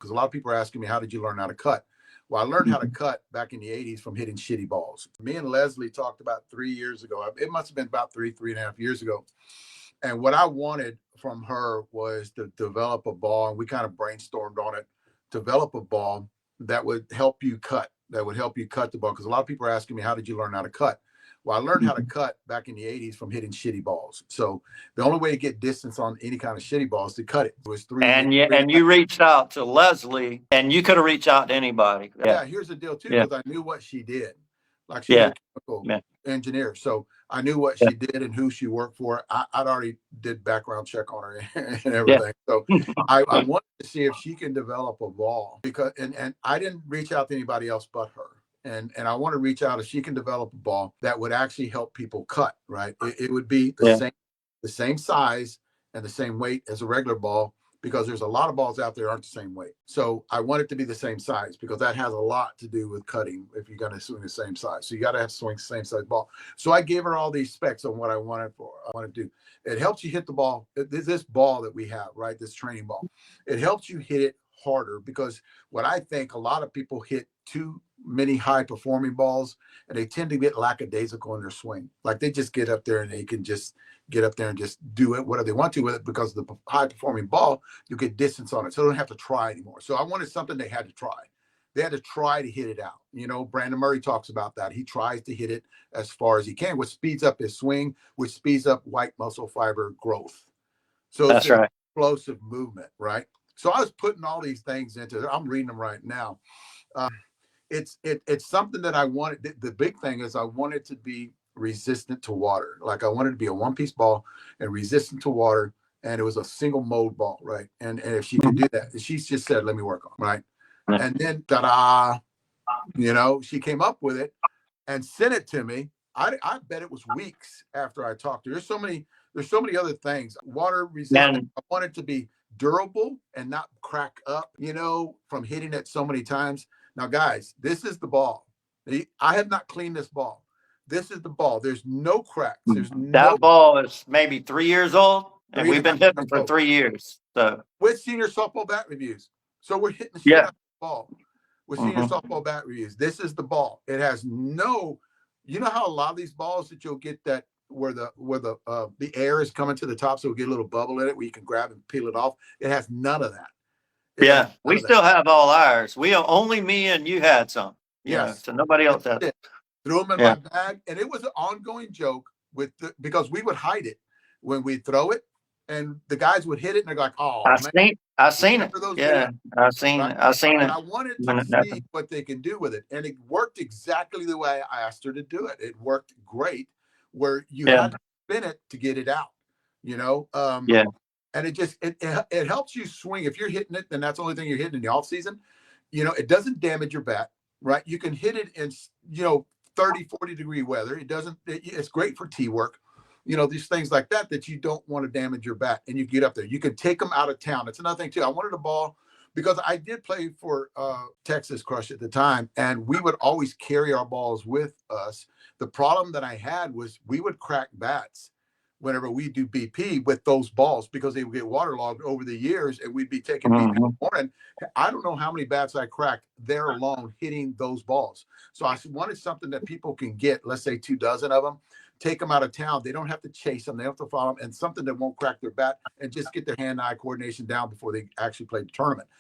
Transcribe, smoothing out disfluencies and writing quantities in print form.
because a lot of people are asking me, how did you learn how to cut? Well, I learned how to cut back in the 80s from hitting shitty balls. Me and Leslie talked about 3 years ago. It must have been about 3.5 years ago. And what I wanted from her was to develop a ball, and we kind of brainstormed on it, develop a ball that would help you cut, the ball. Because a lot of people are asking me, how did you learn how to cut? Well, I learned how to cut back in the 80s from hitting shitty balls. So the only way to get distance on any kind of shitty ball is to cut it. It was And you reached out to Leslie, and you could have reached out to anybody. Yeah, here's the deal too, Yeah. because I knew what she did. Like, she was a chemical engineer, so I knew what she did and who she worked for. I'd already did background check on her and everything. So I wanted to see if she can develop a ball, because and I didn't reach out to anybody else but her. And I want to reach out if she can develop a ball that would actually help people cut, right? It would be the same size and the same weight as a regular ball, because there's a lot of balls out there aren't the same weight. So I want it to be the same size, because that has a lot to do with cutting if you're going to swing the same size. So you got to have swing the same size ball. So I gave her all these specs on what I wanted to do. It helps you hit the ball. This ball that we have, right? This training ball. It helps you hit it harder, because what I think, a lot of people hit too many high performing balls, and they tend to get lackadaisical in their swing. Like, they just get up there and they can just get up there and just do it whatever they want to with it, because the high performing ball, you get distance on it, so they don't have to try anymore. So I wanted something they had to try. They had to try to hit it out. Brandon Murray talks about that. He tries to hit it as far as he can, which speeds up his swing, which speeds up white muscle fiber growth. So that's it's right. Explosive movement, right? So I was putting all these things into it. I'm reading them right now. It's something that I wanted. The big thing is I wanted to be resistant to water. Like, I wanted to be a one-piece ball and resistant to water, and it was a single mode ball, right? And if she could do that, she's just said, let me work on it, right? And then ta-da, she came up with it and sent it to me. I bet it was weeks after I talked to her. There's so many other things. Water resistant. I want it to be durable and not crack up, from hitting it so many times. Now, guys, this is the ball. I have not cleaned this ball. This is the ball. There's no cracks. That ball is maybe 3 years old, and we've been hitting for 3 years. So with senior softball bat reviews. So we're hitting the shit out of the ball with senior softball bat reviews. This is the ball. It has no, how a lot of these balls that you'll get that where the air is coming to the top, so we'll get a little bubble in it where you can grab and peel it off. It has none of that. We still have all ours. Only me and you had some. Yes. So nobody else had it. Threw them in my bag, and it was an ongoing joke because we would hide it when we throw it, and the guys would hit it, and they're like, "Oh, I seen it. Yeah, I seen it. And I wanted to see what they can do with it, and it worked exactly the way I asked her to do it. It worked great, where you had to spin it to get it out. And it helps you swing. If you're hitting it, then that's the only thing you're hitting in the off season. It doesn't damage your bat, right? You can hit it in 30, 40 degree weather. It's great for tee work. These things like that you don't want to damage your bat, and you get up there. You can take them out of town. That's another thing too. I wanted a ball because I did play for Texas Crush at the time, and we would always carry our balls with us. The problem that I had was we would crack bats whenever we do BP with those balls, because they would get waterlogged over the years, and we'd be taking BP in the morning. I don't know how many bats I cracked there alone hitting those balls. So I wanted something that people can get, let's say 24 of them, take them out of town. They don't have to chase them. They don't have to follow them, and something that won't crack their bat, and just get their hand-eye coordination down before they actually play the tournament.